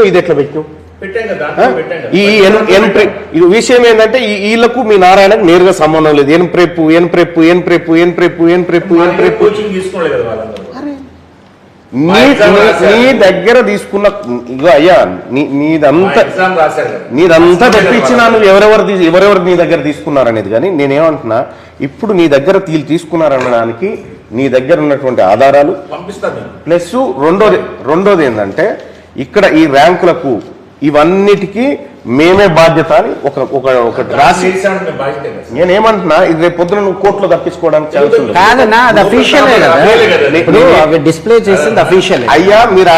ఇది ఎట్లా పెట్టినావు? ఈ విషయం ఏంటంటే వీళ్ళకు మీ నారాయణకు నేరుగా సంబంధం లేదు. ఎన్ ప్రెప్పు నీ దగ్గర తీసుకున్న ఇగో అయ్యా నీదంతా తెప్పించినా నువ్వు ఎవరెవరు నీ దగ్గర తీసుకున్నారనేది. కానీ నేనేమంటున్నా, ఇప్పుడు నీ దగ్గర తీసుకున్నారనడానికి నీ దగ్గర ఉన్నటువంటి ఆధారాలు ప్లస్ రెండోది ఏంటంటే ఇక్కడ ఈ ర్యాంకులకు ఇవన్నిటికీ మేమే బాధ్యత అని ఒక రాసి నేనేమంటున్నా, ఇది రేపు పొద్దున నువ్వు కోర్టులో తప్పించుకోవడానికి అయ్యా మీరు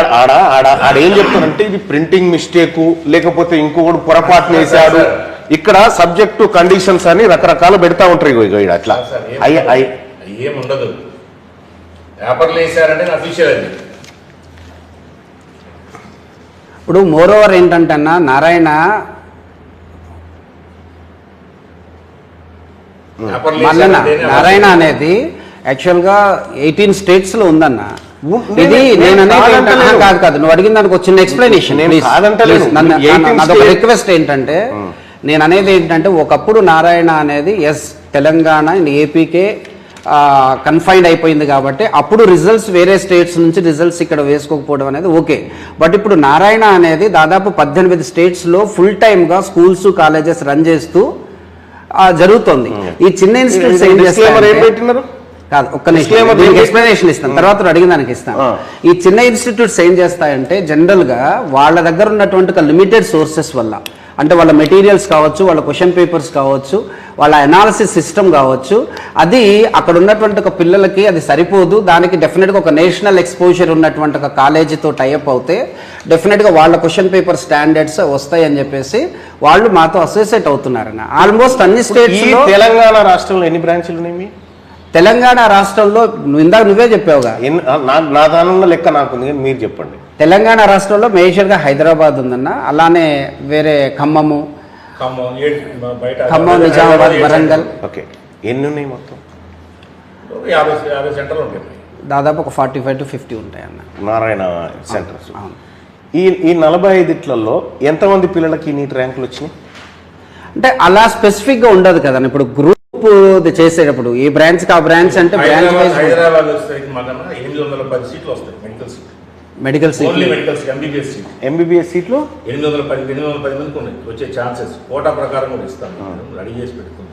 ఆడేం చెప్తారంటే ఇది ప్రింటింగ్ మిస్టేక్ లేకపోతే ఇంకొకటి పొరపాటు వేశాడు. ఇక్కడ సబ్జెక్టు కండిషన్స్ అని రకరకాలు పెడతా ఉంటారు. ఇక అట్లా అయ్యా ఏముండదు, పేపర్లు వేసారంటే అఫీషియల్ అది. ఇప్పుడు మోర్ ఓవర్ ఏంటంటే అన్న నారాయణ అనేది యాక్చువల్గా 18 states లో ఉందన్న. ఇది నేను అనేది కాదు నువ్వు అడిగిన దానికి ఒక చిన్న ఎక్స్ప్లెనేషన్. నాదొక రిక్వెస్ట్ ఏంటంటే, నేను అనేది ఏంటంటే, ఒకప్పుడు నారాయణ అనేది తెలంగాణ అండ్ ఏపీకే కన్ఫైన్డ్ అయిపోయింది కాబట్టి అప్పుడు రిజల్ట్స్ వేరే స్టేట్స్ నుంచి రిజల్ట్స్ ఇక్కడ వేసుకోకపోవడం అనేది ఓకే. బట్ ఇప్పుడు నారాయణ అనేది దాదాపు 18 స్టేట్స్లో ఫుల్ టైమ్గా స్కూల్స్ కాలేజెస్ రన్ చేస్తూ జరుగుతుంది. ఈ చిన్న ఇన్స్టిట్యూట్స్ ఏం చేస్తారు కాదు, ఒక్క నిమిషం ఎక్స్ప్లెనేషన్ ఇస్తాను, తర్వాత అడిగిన దానికి ఇస్తాను. ఈ చిన్న ఇన్స్టిట్యూట్స్ ఏం చేస్తాయంటే, జనరల్గా వాళ్ళ దగ్గర ఉన్నటువంటి లిమిటెడ్ సోర్సెస్ వల్ల, అంటే వాళ్ళ మెటీరియల్స్ కావచ్చు, వాళ్ళ క్వశ్చన్ పేపర్స్ కావచ్చు, వాళ్ళ అనాలిసిస్ సిస్టమ్ కావచ్చు, అది అక్కడ ఉన్నటువంటి ఒక పిల్లలకి అది సరిపోదు. దానికి డెఫినెట్గా ఒక నేషనల్ ఎక్స్పోజర్ ఉన్నటువంటి ఒక కాలేజీతో టైఅప్ అవుతే డెఫినెట్గా వాళ్ళ క్వశ్చన్ పేపర్ స్టాండర్డ్స్ వస్తాయి అని చెప్పేసి వాళ్ళు మాతో అసోసియేట్ అవుతున్నారన్న. ఆల్మోస్ట్ అన్ని స్టేట్స్. తెలంగాణ రాష్ట్రంలో ఎన్ని బ్రాంచ్లు ఉన్నాయి? తెలంగాణ రాష్ట్రంలో ఇందాక నువ్వే చెప్పావుగా, నా దానిలో లెక్క నాకుంది, మీరు చెప్పండి. తెలంగాణ రాష్ట్రంలో మేజర్గా హైదరాబాద్ ఉందన్న, అలానే వేరే ఖమ్మం, నిజామాబాద్, వరంగల్. ఓకే, ఎన్ని ఉన్నాయి మొత్తం? 50 సెంటర్లు ఉంటాయి, దాదాపు ఒక 45 to 50 ఉంటాయి అన్న నారాయణ సెంటర్స్. ఈ 45లలో ఎంతమంది పిల్లలకి నీట్ ర్యాంకులు వచ్చినాయి? అంటే అలా స్పెసిఫిక్ గా ఉండదు కదా. ఇప్పుడు గ్రూప్ చేసేటప్పుడు ఈ బ్రాంచ్ ఆ బ్రాంచ్ అంటే బ్రాంచ్ వైజ్. హైదరాబాద్ 810 సీట్లు వస్తాయి మెడికల్ సీట్, ఎంబీబీఎస్ సీట్లు 810 మందికి ఉన్నాయి వచ్చే ఛాన్సెస్. కోటా ప్రకారం కూడా ఇస్తాను, రెడీ చేసి పెట్టుకున్నాను.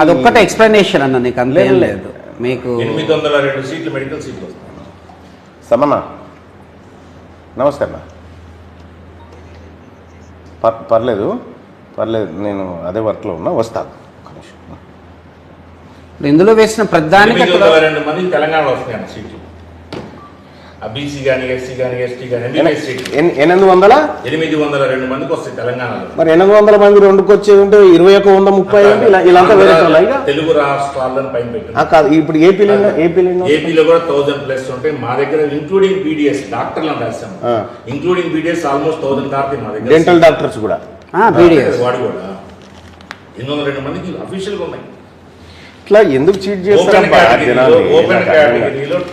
అదొక్కటే ఎక్స్ప్లెనేషన్ అన్న, నీకు అంతేం లేదు. మీకు 802 సీట్లు మెడికల్ సీట్లు వస్తాయి. సమన్నా నమస్తే అన్న. పర్లేదు నేను అదే వర్క్లో ఉన్నా, వస్తాను. ఇందులో వేసిన ప్రధానికి 802 మంది తెలంగాణలో వస్తాయన్న సీట్లు. బీసీ కానీ ఎస్సీ కానీ ఎస్టీ కానీ 802 మందికి వస్తాయి తెలంగాణలో. మరి 800 మంది రెండుకి వచ్చేది ఉంటే 2130 ఇలాంతా వేరే తెలుగు రాష్ట్రాలను పైన పెట్టారు. కాదు, ఇప్పుడు ఏపీలో కూడా 1000+ ఉంటాయి. మా దగ్గర ఇంక్లూడింగ్ బీడీఎస్ డాక్టర్లను రాశాము. ఇంక్లూడింగ్ బీడీఎస్ ఆల్మోస్ట్ 1000 దాటి మా దగ్గర. డెంటల్ డాక్టర్స్ కూడా వాడు కూడా 802 మందికి అఫీషియల్గా ఉన్నాయి. ఇట్లా ఎందుకు చీట్ చేస్తారు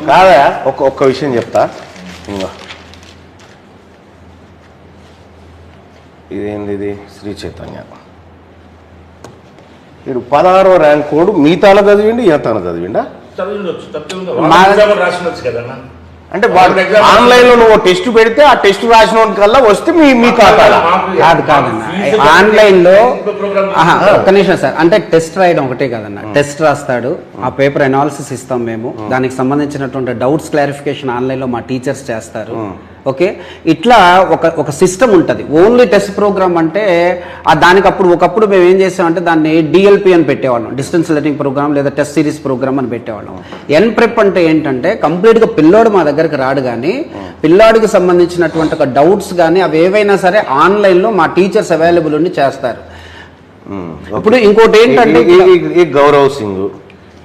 కాదా? ఒక్క విషయం చెప్తా. ఇదేంది శ్రీ చైతన్య, వీడు 16వ ర్యాంక్ కోడ్ మిగతాలో చదివిండి, ఈతన చదివిండా? రాసినొచ్చు కదన్నా. అంటే ఆన్లైన్ లో నువ్వు టెస్ట్ పెడితే ఆ టెస్ట్ రాసిన కల్లా వస్తే మీ ఖాతాలో కాదన్న. ఆన్లైన్ లో ఒక్క నిమిషం సార్, అంటే టెస్ట్ రాయడం ఒకటే కదన్న. టెస్ట్ రాస్తాడు, ఆ పేపర్ అనాలిసిస్ ఇస్తాం మేము, దానికి సంబంధించినటువంటి డౌట్స్ క్లారిఫికేషన్ ఆన్లైన్ లో మా టీచర్స్ చేస్తారు. ఓకే, ఇట్లా ఒక సిస్టమ్ ఉంటుంది. ఓన్లీ టెస్ట్ ప్రోగ్రామ్ అంటే దానికి ఒకప్పుడు మేము ఏం చేసామంటే దాన్ని డిఎల్పి అని పెట్టేవాళ్ళం, డిస్టెన్స్ లెర్నింగ్ ప్రోగ్రామ్ లేదా టెస్ట్ సిరీస్ ప్రోగ్రామ్ అని పెట్టేవాళ్ళం. ఎన్ ప్రెప్ అంటే ఏంటంటే కంప్లీట్గా పిల్లోడు మా దగ్గరకు రాడు, కానీ పిల్లాడికి సంబంధించినటువంటి ఒక డౌట్స్ కానీ అవి ఏవైనా సరే ఆన్లైన్లో మా టీచర్స్ అవైలబుల్ ఉండి చేస్తారు. ఇప్పుడు ఇంకోటి ఏంటంటే గౌరవ్ సింగ్,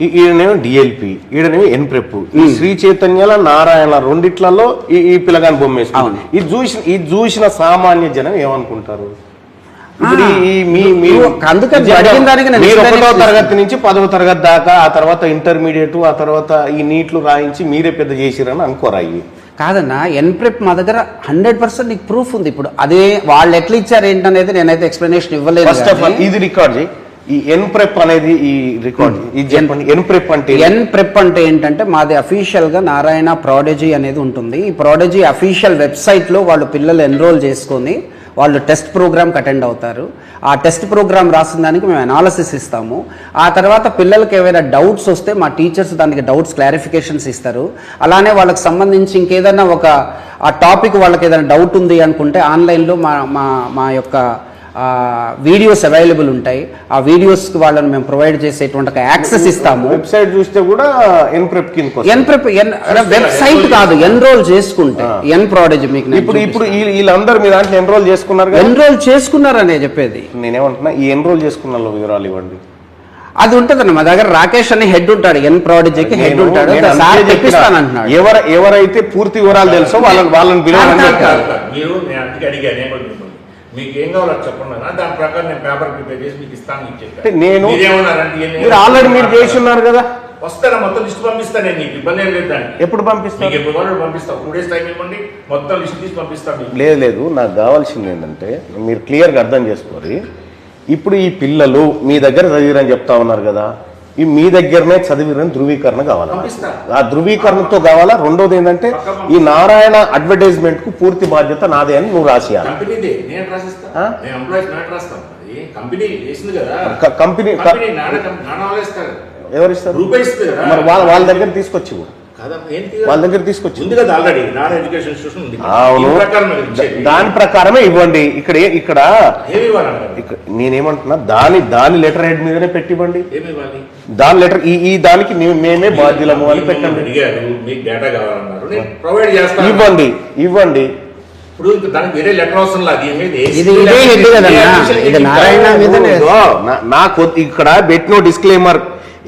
ఈయనేమో డిఎల్పి, ఈయనేమో ఎన్ ప్రెప్. ఈ శ్రీ చైతన్యాల నారాయణ రెండిట్లలో ఈ పిల్లగాని బొమ్మేసుకున్నాను. ఇది చూసిన సామాన్య జనం ఏమనుకుంటారు? ఇప్పుడు అందుకని అడిగిన దానికి నేను మీరు explain 1వ తరగతి నుంచి 10వ తరగతి దాకా, ఆ తర్వాత ఇంటర్మీడియట్, ఆ తర్వాత ఈ నీట్లు రాయించి మీరే పెద్ద చేసిరని అనుకోరా ఇవి. కాదన్నా ఎన్ప్రెప్ మా దగ్గర 100% నీకు ప్రూఫ్ ఉంది. ఇప్పుడు అదే వాళ్ళు ఎట్లా ఇచ్చారు ఏంటనేది నేనైతే ఎక్స్ప్లెనేషన్ ఇవ్వలేదు. ఫస్ట్ ఆఫ్ ఆల్ ఇది రికార్డ్ చేయి. ఈ ఎన్ప్రెప్ అనేది ఈ రికార్డ్ ఇది చెప్పండి. ఎన్ప్రెప్ అంటే ఎన్ప్రెప్ అంటే ఏంటంటే మాది అఫీషియల్ గా నారాయణ ప్రాడజీ అనేది ఉంటుంది. ఈ ప్రాడజీ అఫీషియల్ వెబ్సైట్ లో వాళ్ళు పిల్లలు ఎన్రోల్ చేసుకొని వాళ్ళు టెస్ట్ ప్రోగ్రామ్కి అటెండ్ అవుతారు. ఆ టెస్ట్ ప్రోగ్రామ్ రాసిన దానికి మేము అనాలిసిస్ ఇస్తాము. ఆ తర్వాత పిల్లలకి ఏవైనా డౌట్స్ వస్తే మా టీచర్స్ దానికి డౌట్స్ క్లారిఫికేషన్స్ ఇస్తారు. అలానే వాళ్ళకి సంబంధించి ఇంకేదైనా ఆ టాపిక్ వాళ్ళకి ఏదైనా డౌట్ ఉంది అనుకుంటే ఆన్లైన్లో మా యొక్క వీడియోస్ అవైలబుల్ ఉంటాయి. ఆ వీడియోస్కి వాళ్ళని మేము ప్రొవైడ్ చేసేటువంటి యాక్సెస్ ఇస్తాము. వెబ్సైట్ చూస్తే కూడా ఎన్ప్రెప్ ఎన్ప్రెప్ వెబ్సైట్ కాదు, ఎన్రోల్ చేసుకుంటే ఎన్ ప్రాడజీ మీకు ఇప్పుడు వీళ్ళందరూ మీ దాంట్లో ఎన్రోల్ చేసుకున్నారు. ఎన్రోల్ చేసుకున్నారనే చెప్పేది. నేనేమంటున్నా, ఈ ఎన్రోల్ చేసుకున్న వివరాలు ఇవ్వండి. అది ఉంటదన్న మా దగ్గర. రాకేష్ అని హెడ్ ఉంటాడు, ఎన్ ప్రాడజీకి హెడ్ ఉంటాడు. తెప్పిస్తానంటున్నాడు. ఎవరైతే పూర్తి వివరాలు తెలుసో వాళ్ళని మీకు ఏం కావాలో చెప్పండి, దాని ప్రకారం నేను పేపర్ ప్రిపేర్ చేసి మీకు ఇస్తాను. మీరు ఆల్రెడీ మీరు చేసి ఉన్నారు కదా. వస్తారా మొత్తం లిస్ట్ పంపిస్తాను నేను, నీకు ఇబ్బంది ఏం లేదు. దానికి ఎప్పుడు పంపిస్తాను? ఎప్పుడు వాళ్ళు పంపిస్తాను. 2 days టైం ఇవ్వండి, మొత్తం లిస్ట్ తీసి పంపిస్తాను. లేదు నాకు కావాల్సింది ఏంటంటే మీరు క్లియర్గా అర్థం చేసుకోవాలి. ఇప్పుడు ఈ పిల్లలు మీ దగ్గర చదివిరని చెప్తా ఉన్నారు కదా, ఈ మీ దగ్గరనే చదివిరని ధృవీకరణ కావాలా? ఆ ధృవీకరణతో కావాలా? రెండోది ఏంటంటే ఈ నారాయణ అడ్వర్టైజ్మెంట్ కు పూర్తి బాధ్యత నాదే అని నువ్వు రాసియాలి. కంపెనీ ఎవరిస్తారు? మరి వాళ్ళ దగ్గర తీసుకొచ్చి వాళ్ళ దగ్గర తీసుకొచ్చి అవును, దాని ప్రకారమే ఇవ్వండి. ఇక్కడ నేనేమంటున్నా, దాని లెటర్ హెడ్ మీదనే పెట్టి ఇవ్వండి. దాని లెటర్ ఈ దానికి మేమే బాధ్యులము అని పెట్టండి. ఇవ్వండి. నాకు ఇక్కడ పెట్టిన disclaimer,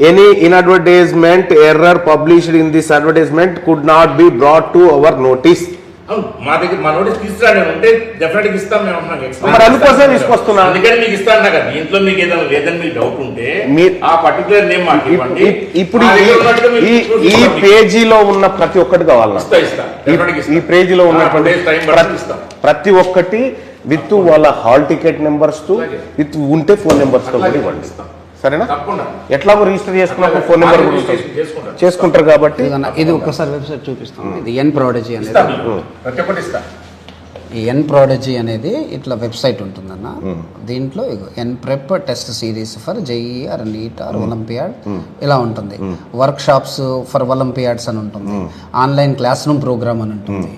any inadvertisement error published in this advertisement could not be brought to our notice. మా దగ్గర మా నోటీస్ తీసుకురాంటే డెఫినెట్ ఇస్తాం. మరి అందుకోసం తీసుకొస్తున్నా. అందుకని మీకు ఇస్తాను కదా. దీంట్లో మీకు ఏదైనా లేదని మీకు డౌట్ ఉంటే ఆ పర్టికులర్ నేమ్ మాకు ఇవ్వండి. ఇప్పుడు ఈ పేజీలో ఉన్న ప్రతి ఒక్కటి కావాలన్నా, ఈ పేజీలో ఉన్నటువంటి ప్రతి ఒక్కటి విత్ వాళ్ళ హాల్ టికెట్ నెంబర్స్ తో విత్ ఉంటే ఫోన్ నెంబర్స్ తో కూడా ఇవ్వండి. సరేనా? ఎట్లాగో రిజిస్టర్ చేసుకున్నప్పుడు ఫోన్ నెంబర్ చేసుకుంటారు కాబట్టి ఇది ఒక్కసారి వెబ్సైట్ చూపిస్తాం. ఇది ఎన్ ప్రాడజీ అనేది, ఈ ఎన్ ప్రాడజీ అనేది ఇట్లా వెబ్సైట్ ఉంటుందన్న. దీంట్లో N prep test series for JEE or NEET or olympiad ఇలా ఉంటుంది. వర్క్ షాప్స్ ఫర్ ఒలింపియాడ్స్ అని ఉంటుంది. ఆన్లైన్ క్లాస్ రూమ్ ప్రోగ్రామ్ అని ఉంటుంది.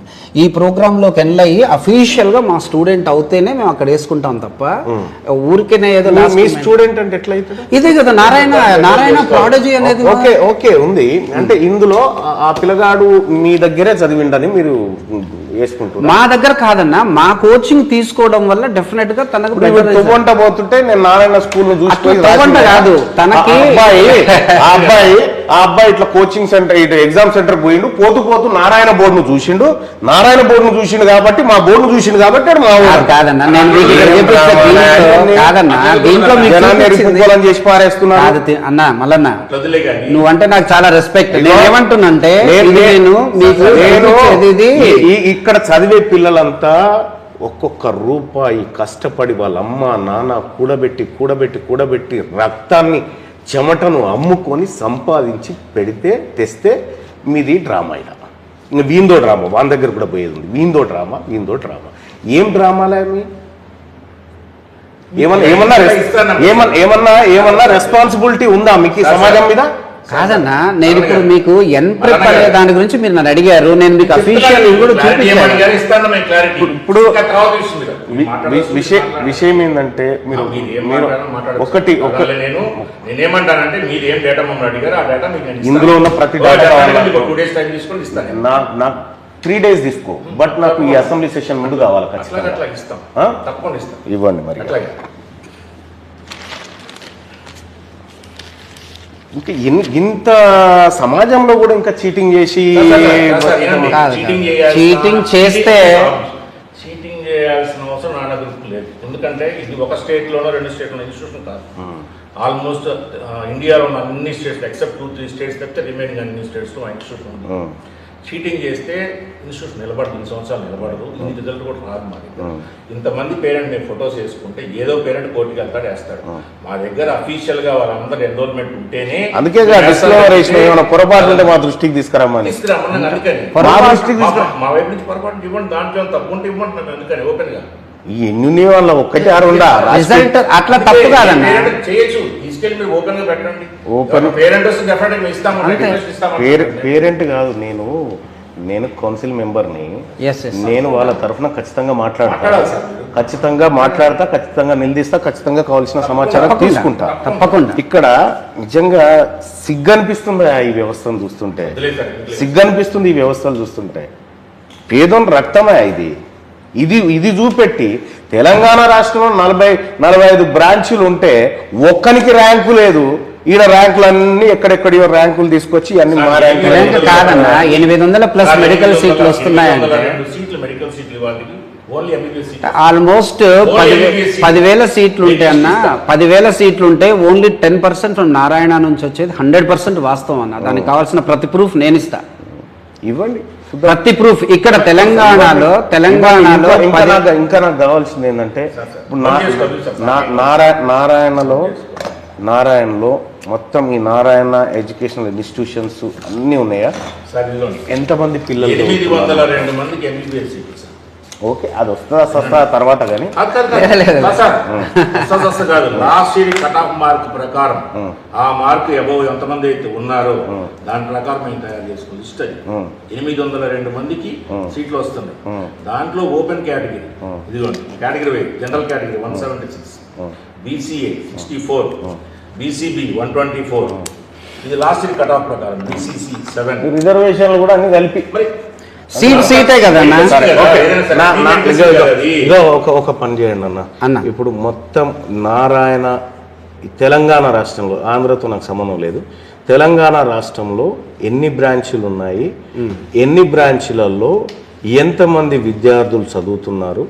ఈ ప్రోగ్రామ్ లోకి ఎన్లయ్యి అఫీషియల్ గా మా స్టూడెంట్ అవుతేనే మేము అక్కడ వేసుకుంటాం తప్ప ఊరికేనే ఏదో మీ స్టూడెంట్ అంటే ఎట్లా అవుతుంది? ఇదే కదా నారాయణ ప్రాడజీ అనేది. ఓకే ఉంది అంటే ఇందులో ఆ పిల్లగాడు మీ దగ్గరే చదివిండని మీరు వేసుకుంటున్నారు. మా దగ్గర కాదన్నా, మా కోచింగ్ తీసుకోవడం వల్ల డెఫినెట్ గా తనకు పోతుంటే నేను నారాయణ స్కూల్ ను చూసిపోయి కాదు తనకి ఆ అబ్బాయి ఇట్లా కోచింగ్ సెంటర్ ఇటు ఎగ్జామ్ సెంటర్ పోయిండు. పోతూ నారాయణ బోర్డును చూసిండు. నారాయణ బోర్డును చూసిండు కాబట్టి మా బోర్డును చూసిండు కాబట్టి కాదన్నా, దీంట్లో చేసి పారేస్తున్నా అన్న మల్లన్న. నువ్వంటే నాకు చాలా రెస్పెక్ట్. నేనేమంటున్నంటే ఇక్కడ చదివే పిల్లలంతా ఒక్కొక్క రూపాయి కష్టపడి వాళ్ళ అమ్మ నాన్న కూడబెట్టి రక్తాన్ని చెమటను అమ్ముకొని సంపాదించి తెస్తే మీది డ్రామా. ఇంకా వీందో డ్రామా వాళ్ళ దగ్గర కూడా పోయేది ఉంది. వీందో డ్రామా ఏం డ్రామాలే మీ ఏమన్నా రెస్పాన్సిబిలిటీ ఉందా మీకు సమాజం మీద? కాదన్నా, నేను ఇప్పుడు మీకు ఎన్ ప్రెప్ అనే దాని గురించి మీరు నన్ను అడిగారు. నేను మీకు అఫీషియల్ కూడా ఇప్పుడు విషయం ఏంటంటే మీరు నేనేమంటానంటే మీరు ఏం డేటా మమ్మల్ని అడిగారు, ఆ డేటా ఇందులో ఉన్న ప్రతి డేటా 3 days తీసుకో. బట్ నాకు ఈ అసెంబ్లీ సెషన్ ముందు కావాలి. ఇవ్వండి మరి. ఇంకా ఇంత సమాజంలో కూడా ఇంకా చీటింగ్ చేసి చీటింగ్ చేస్తే చీటింగ్ చేయాల్సిన అవసరం నా దగ్గర లేదు. ఎందుకంటే ఇది ఒక స్టేట్లోనో 2 స్టేట్లోనో ఇన్స్టిట్యూషన్ కాదు. ఆల్మోస్ట్ ఇండియాలో ఉన్న అన్ని స్టేట్స్ ఎక్సెప్ట్ 2-3 స్టేట్స్ తప్పితే రిమైనింగ్ అన్ని స్టేట్స్లో ఆ ఇన్స్టిట్యూషన్ ఉంది. చీటింగ్ చేస్తే ఇన్స్టిట్యూషన్ నిలబడదు, 2 సంవత్సరాలు నిలబడదు, ఇన్ని రిజల్ట్ కూడా రాదు. మా దగ్గర ఇంతమంది పేరెంట్ మేము ఫొటోస్ వేసుకుంటే ఏదో పేరెంట్ కోర్టుకి వెళ్తాడు, వేస్తాడు. మా దగ్గర అఫీషియల్ గా వాళ్ళందరూ ఎన్రోల్మెంట్ ఉంటేనే అందుకే పొరపాటు ఉంటే మా దృష్టికి తీసుకురమ్మని. అందుకని మా వైపు నుంచి పొరపాటు ఇవ్వండి, దాంట్లో తప్పు ఉంటే ఇవ్వండి. అందుకని ఓపెన్ గా ఈ ఎన్ని వాళ్ళ ఒక్కటి 6 ఉందా రిజల్ట్ అట్లా తప్పు కాదన్న, చేయొచ్చు. తీసుకెళ్ళి మీరు ఓపెన్ గా పెట్టండి. ఓపెన్ పేరెంట్ వస్తే డెఫినెట్గా ఇస్తాము. పేరెంట్ కాదు, నేను కౌన్సిల్ మెంబర్ని, నేను వాళ్ళ తరఫున ఖచ్చితంగా మాట్లాడతా, ఖచ్చితంగా నిలదీస్తా, ఖచ్చితంగా కావాల్సిన సమాచారం తీసుకుంటా తప్పకుండా. ఇక్కడ నిజంగా సిగ్గు అనిపిస్తుంది ఈ వ్యవస్థను చూస్తుంటే, సిగ్గు అనిపిస్తుంది ఈ వ్యవస్థలు చూస్తుంటే. పేదోని రక్తమే ఇది చూపెట్టి తెలంగాణ రాష్ట్రంలో 40-45 బ్రాంచులు ఉంటే ఒక్కనికి ర్యాంకు లేదు. ఈడ ర్యాంకులన్నీ ఎక్కడెక్కడో ర్యాంకులు తీసుకొచ్చి అన్ని మా ర్యాంకులు కాదన్నా. 800+ మెడికల్ సీట్లు వస్తున్నాయంటే ఆల్మోస్ట్ 10,000 సీట్లు ఉంటే అన్న, 10,000 సీట్లు ఉంటే ఓన్లీ 10% నారాయణ నుంచి వచ్చేది 100% వాస్తవం అన్న. దానికి కావాల్సిన ప్రతి ప్రూఫ్ నేను ఇస్తా, ఇవ్వండి ప్రతి ప్రూఫ్. ఇక్కడ తెలంగాణలో ఇంకా నాకు కావాల్సింది ఏంటంటే, ఇప్పుడు నారాయణలో మొత్తం ఈ నారాయణ ఎడ్యుకేషనల్ ఇన్స్టిట్యూషన్స్ అన్ని ఉన్నాయా? ఎంతమంది పిల్లలు? 802 మందికి MBBS సీట్లు. ఓకే, అది వస్తుందా తర్వాత కానీ కాదు. Last year cut off mark ప్రకారం ఆ మార్క్ అబౌవ్ ఎంతమంది అయితే ఉన్నారో దాని ప్రకారం మేము తయారు చేసుకోవాలి. లిస్ట్ అది 802 మందికి సీట్లు వస్తున్నాయి. దాంట్లో ఓపెన్ కేటగిరీ ఇదిగోండి, category wise general category 176, BCA 64, BCB 124. ఇది లాస్ట్ ఇయర్ కట్ ఆఫ్ ప్రకారం. BCC 7. రిజర్వేషన్లు కూడా అన్ని కలిపి మరి సీటే కదన్నా. ఒక పని చేయండి అన్న, ఇప్పుడు మొత్తం నారాయణ తెలంగాణ రాష్ట్రంలో, ఆంధ్రతో నాకు సంబంధం లేదు, తెలంగాణ రాష్ట్రంలో ఎన్ని బ్రాంచులు ఉన్నాయి, ఎన్ని బ్రాంచులలో ఎంతమంది విద్యార్థులు చదువుతున్నారు,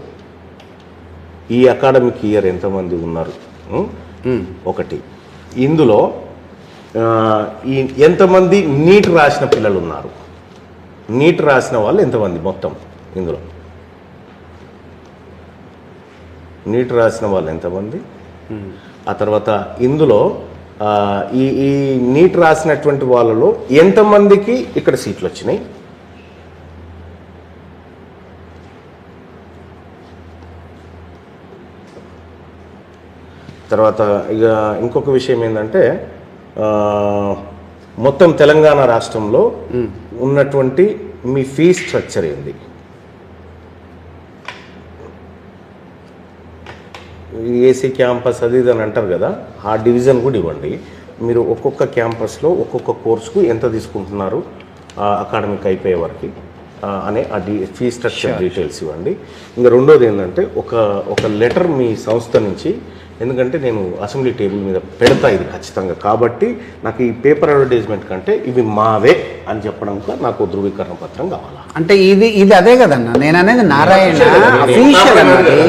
ఈ అకాడమిక్ ఇయర్ ఎంతమంది ఉన్నారు ఒకటి. ఇందులో ఎంతమంది నీట్ రాసిన పిల్లలు ఉన్నారు, నీట్ రాసిన వాళ్ళు ఎంతమంది మొత్తం, ఇందులో నీట్ రాసిన వాళ్ళు ఎంతమంది, ఆ తర్వాత ఇందులో ఈ నీట్ రాసినటువంటి వాళ్ళలో ఎంతమందికి ఇక్కడ సీట్లు వచ్చినాయి, తర్వాత ఇక ఇంకొక విషయం ఏంటంటే, మొత్తం తెలంగాణ రాష్ట్రంలో ఉన్నటువంటి మీ ఫీజ్ స్ట్రక్చర్ ఏంది, ఏసీ క్యాంపస్ అది ఇది అని అంటారు కదా, ఆ డివిజన్ కూడా ఇవ్వండి. మీరు ఒక్కొక్క క్యాంపస్లో ఒక్కొక్క కోర్సుకు ఎంత తీసుకుంటున్నారు అకాడమిక్ అయిపోయే వరకు అనే ఆ ఫీ స్ట్రక్చర్ డీటెయిల్స్ ఇవ్వండి. ఇంకా రెండోది ఏంటంటే, ఒక లెటర్ మీ సంస్థ నుంచి, ఎందుకంటే నేను అసెంబ్లీ టేబుల్ మీద పెడతా ఇది ఖచ్చితంగా, కాబట్టి నాకు ఈ పేపర్ అడ్వర్టైజ్మెంట్ కంటే ఇవి మావే అని చెప్పడానికి నాకు ధృవీకరణ పత్రం కావాలా. అంటే ఇది అదే కదన్నా నేను అనేది, నారాయణ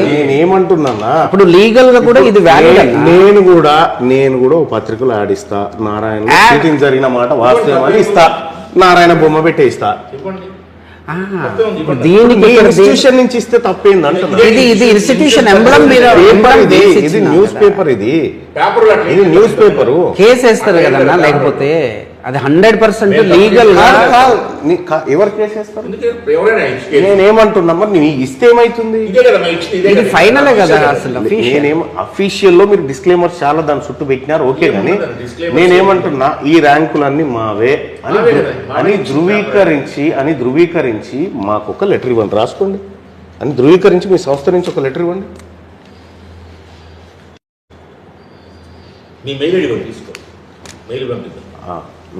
నేనేమంటున్నా, ఇప్పుడు లీగల్ గా కూడా ఇది వ్యాలిడ్. నేను కూడా ఓ పత్రికలు ఆడిస్తా, నారాయణ చీటింగ్ జరిగిన మాట వాస్తవమని ఇస్తా, నారాయణ బొమ్మ పెట్టే ఇస్తా. దీనికి ఇన్స్టిట్యూషన్ నుంచి ఇస్తే తప్పేందంటే, ఇది ఇన్స్టిట్యూషన్ ఎంబ్లం మీద, ఇది న్యూస్ పేపర్, ఇది న్యూస్ పేపర్ కేసు వేస్తారు కదన్నా, లేకపోతే అది 100% లీగల్ గా. ఎవరు కేసు వేస్తారు? నేనేమంటున్నా, మరి నీ ఇస్తే ఏమైతుంది, ఇది ఫైనలే కదా అసలు. నేనేం అఫీషియల్ లో మీరు డిస్క్లైమర్ చాలా దాని చుట్టూ పెట్టినారు, ఓకే, కానీ నేనేమంటున్నా ఈ ర్యాంకులన్నీ మావే అని ధృవీకరించి మాకు ఒక లెటర్ ఇవ్వండి, రాసుకోండి అని ధృవీకరించి మీ సంస్థ నుంచి ఒక లెటర్ ఇవ్వండి.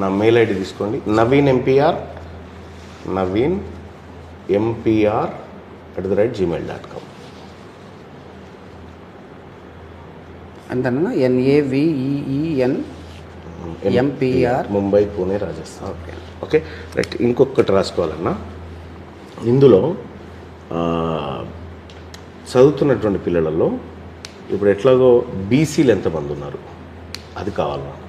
నా మెయిల్ ఐడి తీసుకోండి, naveenmpr@gmail.com. అంతేనా? NAVEENMPR Mumbai, Pune, Rajasthan. Okay right. ఇంకొకటి రాసుకోవాలన్నా, ఇందులో చదువుతున్నటువంటి పిల్లలలో ఇప్పుడు ఎట్లాగో బీసీలు ఎంతమంది ఉన్నారు అది కావాలి నాకు.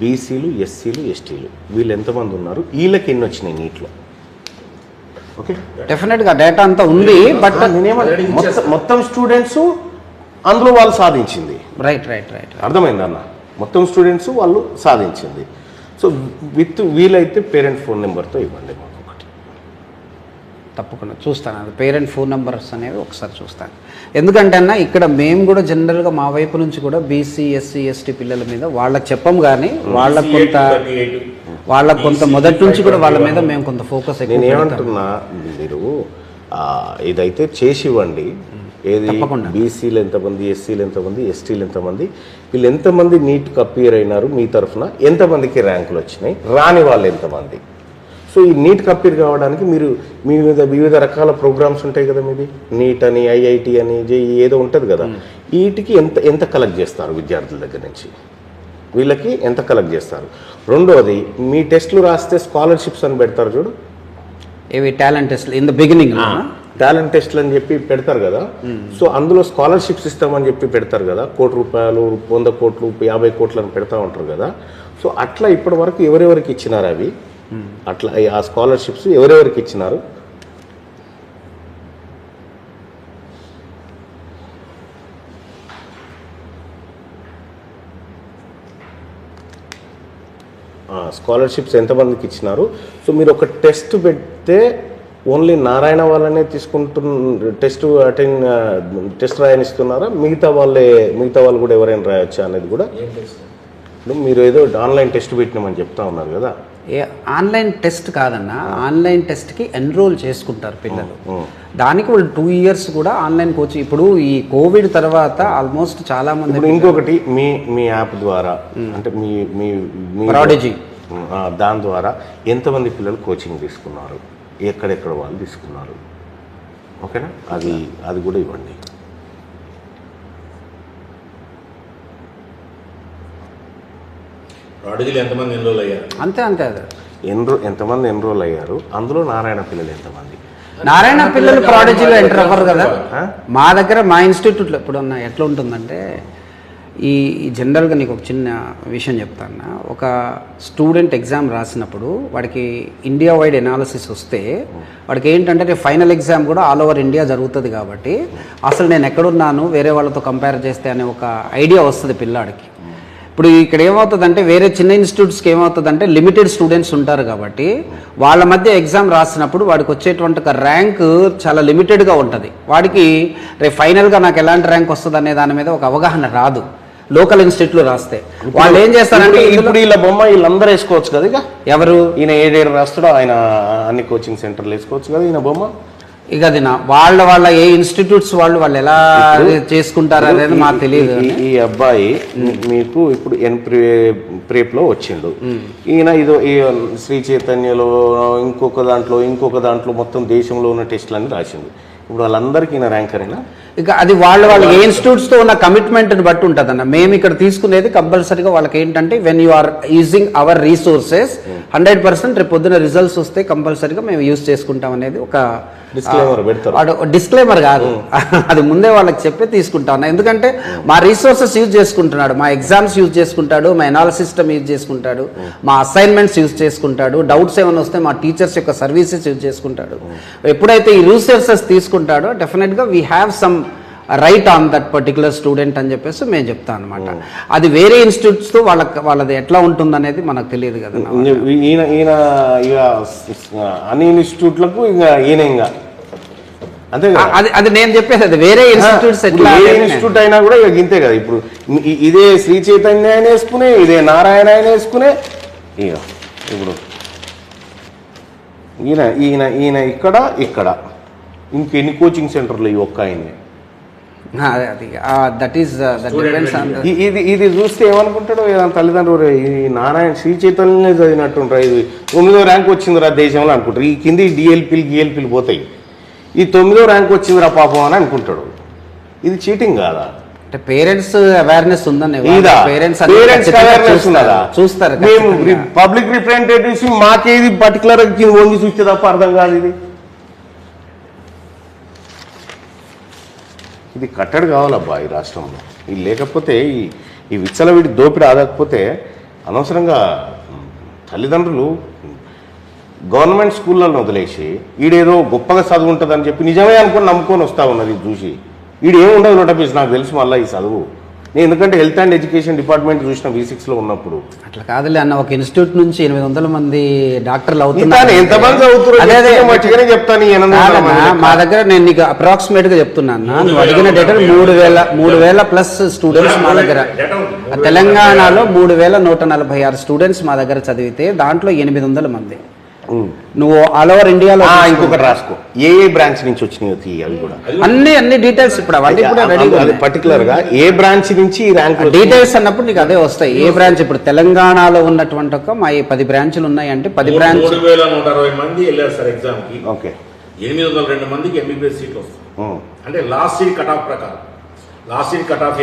బీసీలు, ఎస్సీలు, ఎస్టీలు వీళ్ళు ఎంతమంది ఉన్నారు, వీళ్ళకి ఎన్ని వచ్చినాయి నీటిలో? ఓకే, డెఫినెట్గా డేటా అంతా ఉంది. బట్ మొత్తం స్టూడెంట్స్ అందులో వాళ్ళు సాధించింది. రైట్ అర్థమైంది అన్న, మొత్తం స్టూడెంట్స్ వాళ్ళు సాధించింది. సో వీలైతే పేరెంట్ ఫోన్ నెంబర్తో ఇవ్వండి మాకు ఒకటి. తప్పకుండా చూస్తాను, అది పేరెంట్ ఫోన్ నెంబర్స్ అనేవి ఒకసారి చూస్తాను. ఎందుకంటే అన్న ఇక్కడ మేము కూడా జనరల్గా మా వైపు నుంచి కూడా బీసీ, ఎస్సీ, ఎస్టీ పిల్లల మీద వాళ్ళకి చెప్పం, కానీ వాళ్ళకు కొంత మొదటి నుంచి కూడా వాళ్ళ మీద మేము కొంత ఫోకస్. నేను ఏమంటున్నా, మీరు ఇదైతే చేసి ఇవ్వండి. ఏది బీసీలు ఎంతమంది, ఎస్సీలు ఎంతమంది, ఎస్టీలు ఎంతమంది, వీళ్ళు ఎంతమంది నీట్కి అపియర్ అయినారు, మీ తరఫున ఎంతమందికి ర్యాంకులు వచ్చినాయి, రాని వాళ్ళు ఎంతమంది. సో ఈ నీట్కి అపియర్ కావడానికి మీరు మీ మీద వివిధ రకాల ప్రోగ్రామ్స్ ఉంటాయి కదా, మీది నీట్ అని, ఐఐటి అని, జేఈ ఏదో ఉంటుంది కదా, వీటికి ఎంత కలెక్ట్ చేస్తారు విద్యార్థుల దగ్గర నుంచి, వీళ్ళకి ఎంత కలెక్ట్ చేస్తారు? రెండోది, మీ టెస్టులు రాస్తే స్కాలర్షిప్స్ అని పెడతారు చూడు, ఇవి talent test in the beginning, talent టెస్ట్లు అని చెప్పి పెడతారు కదా. సో అందులో స్కాలర్షిప్స్ ఇస్తామని చెప్పి పెడతారు కదా, ₹1 కోటి, 100 కోట్లు, 50 కోట్లు అని పెడతా ఉంటారు కదా. సో అట్లా ఇప్పటి వరకు ఎవరెవరికి ఇచ్చినారు అవి, అట్లా ఆ స్కాలర్షిప్స్ ఎవరెవరికి ఇచ్చినారు? స్కాలర్షిప్స్ ఎంతమందికి ఇచ్చినారు? సో మీరు ఒక టెస్ట్ పెడితే ఓన్లీ నారాయణ వాళ్ళనే టెస్ట్ రాయనిస్తున్నారా, మిగతా వాళ్ళు కూడా ఎవరైనా రాయొచ్చా అనేది కూడా? మీరు ఏదో ఆన్లైన్ టెస్ట్ పెట్టినామని చెప్తా ఉన్నారు కదా. ఆన్లైన్ టెస్ట్ కాదన్న, ఆన్లైన్ టెస్ట్కి ఎన్రోల్ చేసుకుంటారు పిల్లలు. దానికి వాళ్ళు 2 years కూడా ఆన్లైన్ కోచింగ్. ఇప్పుడు ఈ కోవిడ్ తర్వాత ఆల్మోస్ట్ చాలా మంది. ఇంకొకటి, మీ యాప్ ద్వారా అంటే మీ ప్రాడిజీ, దాని ద్వారా ఎంతమంది పిల్లలు కోచింగ్ తీసుకున్నారు, ఎక్కడెక్కడ వాళ్ళు తీసుకున్నారు, ఓకేనా? అది కూడా ఇవ్వండి. ప్రాడిజీలు ఎంతమంది ఎన్రోల్ అయ్యారు? అంతే అదే ఎంతమంది ఎన్రోల్ అయ్యారు, అందులో నారాయణ పిల్లలు ఎంతమంది? నారాయణ పిల్లలు ప్రాడిజీలో ఎంటర్ అవ్వరు కదా. మా దగ్గర మా ఇన్స్టిట్యూట్లో ఇప్పుడు ఎట్లా ఉంటుందంటే, ఈ జనరల్గా నీకు ఒక చిన్న విషయం చెప్తాను. ఒక స్టూడెంట్ ఎగ్జామ్ రాసినప్పుడు వాడికి ఇండియా వైడ్ ఎనాలిసిస్ వస్తే వాడికి ఏంటంటే ఫైనల్ ఎగ్జామ్ కూడా ఆల్ ఓవర్ ఇండియా జరుగుతుంది కాబట్టి అసలు నేను ఎక్కడున్నాను వేరే వాళ్ళతో కంపేర్ చేస్తే అనే ఒక ఐడియా వస్తుంది పిల్లాడికి. ఇప్పుడు ఇక్కడ ఏమవుతుందంటే వేరే చిన్న ఇన్స్టిట్యూట్స్కి ఏమవుతుందంటే లిమిటెడ్ స్టూడెంట్స్ ఉంటారు కాబట్టి వాళ్ళ మధ్య ఎగ్జామ్ రాసినప్పుడు వాడికి వచ్చేటువంటి ఒక ర్యాంక్ చాలా లిమిటెడ్గా ఉంటుంది. వాడికి రేపు ఫైనల్గా నాకు ఎలాంటి ర్యాంక్ వస్తుంది అనే దాని మీద ఒక అవగాహన రాదు. లోకల్ ఇన్స్టిట్యూట్లో రాస్తే వాళ్ళు ఏం చేస్తారంటే, ఇప్పుడు వీళ్ళ బొమ్మ వీళ్ళందరూ వేసుకోవచ్చు కదా. ఇక ఎవరు ఈయన ఏడేడు రాస్తాడో ఆయన అన్ని కోచింగ్ సెంటర్లు వేసుకోవచ్చు కదా ఈయన బొమ్మ. ఇక అది వాళ్ళ ఏ ఇన్స్టిట్యూట్స్ వాళ్ళు ఎలా చేసుకుంటారు అనేది మాకు తెలియదు. ఈ అబ్బాయి మీకు ఇప్పుడు ప్రేప్లో వచ్చిండు, ఈయన ఈ శ్రీ చైతన్యలో ఇంకొక దాంట్లో మొత్తం దేశంలో ఉన్న టెస్టులన్నీ రాసిండు. ఇప్పుడు వాళ్ళందరికీ ఈయన ర్యాంకరేనా? ఇక అది వాళ్ళ ఏ ఇన్స్టిట్యూట్స్తో ఉన్న కమిట్మెంట్ని బట్టి ఉంటుంది అన్న. మేము ఇక్కడ తీసుకునేది కంపల్సరీగా వాళ్ళకి ఏంటంటే, when you are using our resources 100% రేపు పొద్దున రిజల్ట్స్ వస్తే కంపల్సరీగా మేము యూజ్ చేసుకుంటాం అనేది ఒక డిస్క్లైమర్ కాదు, అది ముందే వాళ్ళకి చెప్పి తీసుకుంటాం. ఎందుకంటే మా రీసోర్సెస్ యూజ్ చేసుకుంటున్నాడు, మా ఎగ్జామ్స్ యూజ్ చేసుకుంటాడు, మా ఎనాలిసిస్ సిస్టమ్ యూజ్ చేసుకుంటాడు, మా అసైన్మెంట్స్ యూజ్ చేసుకుంటాడు, డౌట్స్ ఏమైనా వస్తే మా టీచర్స్ యొక్క సర్వీసెస్ యూజ్ చేసుకుంటాడు. ఎప్పుడైతే ఈ రీసోర్సెస్ తీసుకుంటాడో డెఫినెట్గా we have some right on that particular student అని చెప్పేసి మేము చెప్తాం అనమాట. అది వేరే ఇన్స్టిట్యూట్స్తో వాళ్ళది ఎట్లా ఉంటుంది అనేది మనకు తెలియదు కదా. ఈయన ఇక అన్ని ఇన్స్టిట్యూట్లకు ఈయన అంతే అది నేను చెప్పేది. అది వేరే ఇన్స్టిట్యూట్స్ ఇన్స్టిట్యూట్ అయినా కూడా ఇక ఇంతే కదా. ఇప్పుడు ఇదే శ్రీ చైతన్య ఆయన వేసుకునే, ఇదే నారాయణ ఆయన వేసుకునే, ఇక ఇప్పుడు ఈయన ఇక్కడ ఇంకెన్ని కోచింగ్ సెంటర్లు ఈ ఒక్క ఆయన్ని. ఇది చూస్తే ఏమనుకుంటాడు తల్లిదండ్రులు, ఈ నారాయణ శ్రీ చైతన్య చదివినట్టుంటారు, ఇది 9వ ర్యాంక్ వచ్చిందిరా దేశంలో అనుకుంటారు. ఈ కింది డిఎల్పీలు పోతాయి, ఈ 9వ ర్యాంక్ వచ్చిందిరా పాపం అని అనుకుంటాడు. ఇది చీటింగ్ కాదా? అంటే పేరెంట్స్ అవేర్నెస్ ఉందని చూస్తారు. మేము పబ్లిక్ రిప్రజెంటేటివ్స్ మాకేది పర్టికులర్ వంగి చూస్తే తప్ప అర్థం కాదు. ఇది ఇది కట్టడి కావాలబ్బా ఈ రాష్ట్రంలో. ఇది లేకపోతే ఈ విచ్చలవిడి దోపిడీ ఆగకపోతే అనవసరంగా తల్లిదండ్రులు గవర్నమెంట్ స్కూళ్ళను వదిలేసి ఈడేదో గొప్పగా చదువు ఉంటుందని చెప్పి నిజమే అనుకుని నమ్ముకొని వస్తా ఉన్నది చూసి. ఈడేమి ఉండదు నోటపీస్ నాకు తెలుసు మళ్ళీ ఈ చదువు. నేను ఎందుకంటే హెల్త్ అండ్ ఎడ్యుకేషన్ డిపార్ట్మెంట్ చూసిన V6లో ఉన్నప్పుడు. అట్లా కాదులే అన్న, ఒక ఇన్స్టిట్యూట్ నుంచి 800 మంది డాక్టర్లు అవుతున్నారు. ఎంతమంది అవుతారు చెప్తాను. మా దగ్గర నేను నీకు అప్రాక్సిమేట్ గా చెప్తున్నాను, నువ్వు అడిగిన డేటా 3,000 ప్లస్ స్టూడెంట్స్ మా దగ్గర. తెలంగాణలో 3,146 స్టూడెంట్స్ మా దగ్గర చదివితే దాంట్లో 800 మంది. నువ్వు ఆల్ ఓవర్ ఇండియాలో ఇంకొకటి రాసుకో, ఏ బ్రాంచ్ నుంచి వచ్చినాయి అవి కూడా అన్ని డీటెయిల్స్ ఇప్పుడు అవన్నీ కూడా రెడీగా పర్టికులర్ గా ఏ బ్రాంచ్ నుంచి ర్యాంక్ డీటెయిల్స్ అన్నప్పుడు నీకు అదే వస్తాయి. ఏ బ్రాంచ్ ఇప్పుడు తెలంగాణలో ఉన్నటువంటి ఒక మా 10 బ్రాంచ్లు ఉన్నాయి అంటే 10 బ్రాంచ్ 3,160 మంది వెళ్ళారు సార్ ఎగ్జామ్ కి. ఓకే, 802 మందికి MBBS సీట్లు వస్తాయి. అంటే లాస్ట్ ఇయర్ కట్ ఆఫ్ ప్రకారం లాస్ట్ ఇయర్ కట్ ఆఫ్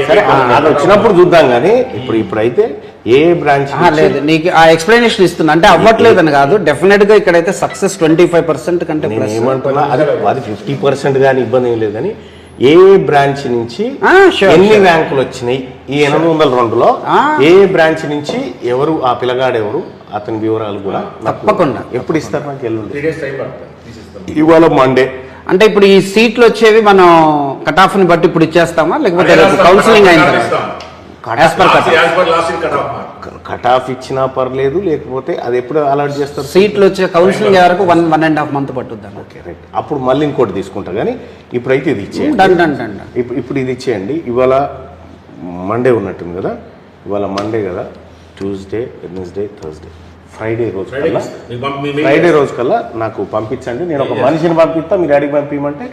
అది వచ్చినప్పుడు చూద్దాం కానీ ఇప్పుడైతే ఏ బ్రాంచ్ లేదు. నీకు ఆ ఎక్స్ప్లెనేషన్ ఇస్తున్నా అంటే అవ్వట్లేదు అని కాదు, డెఫినెట్ గా ఇక్కడైతే సక్సెస్ 25% కంటే ఏమంటున్నా అది 50% కానీ ఇబ్బంది ఏం లేదు. కానీ ఏ బ్రాంచ్ నుంచి ఎన్ని ర్యాంకులు వచ్చినాయి ఈ 802లో, ఏ బ్రాంచ్ నుంచి ఎవరు ఆ పిల్లగాడు ఎవరు అతని వివరాలు కూడా తప్పకుండా ఎప్పుడు ఇస్తారు నాకు ఎల్లుండి. 3 days టైం పడుతుంది. ఇవాళ మండే. అంటే ఇప్పుడు ఈ సీట్లు వచ్చేవి మనం కట్ ఆఫ్ ని బట్టి ఇప్పుడు ఇచ్చేస్తామా లేకపోతే కౌన్సిలింగ్ అయిన కట్ ఆఫ్ ఇచ్చినా పర్లేదు, లేకపోతే అది ఎప్పుడు అలాట్ చేస్తారు? సీట్లు వచ్చే కౌన్సిలింగ్ వరకు 1.5 month పట్టుద్దాం. ఓకే రైట్, అప్పుడు మళ్ళీ ఇంకోటి తీసుకుంటా. కానీ ఇప్పుడైతే ఇది ఇచ్చేయండి. ఇప్పుడు ఇది ఇచ్చేయండి. ఇవాళ మండే ఉన్నట్టుంది కదా, ఇవాళ మండే కదా, ట్యూస్డే, వెడ్నెస్డే, థర్స్డే, ఫ్రైడే రోజు కల్లా నాకు పంపించండి. నేను ఒక మనిషిని పంపిస్తా, మీరు అడిగి పంపించమంటే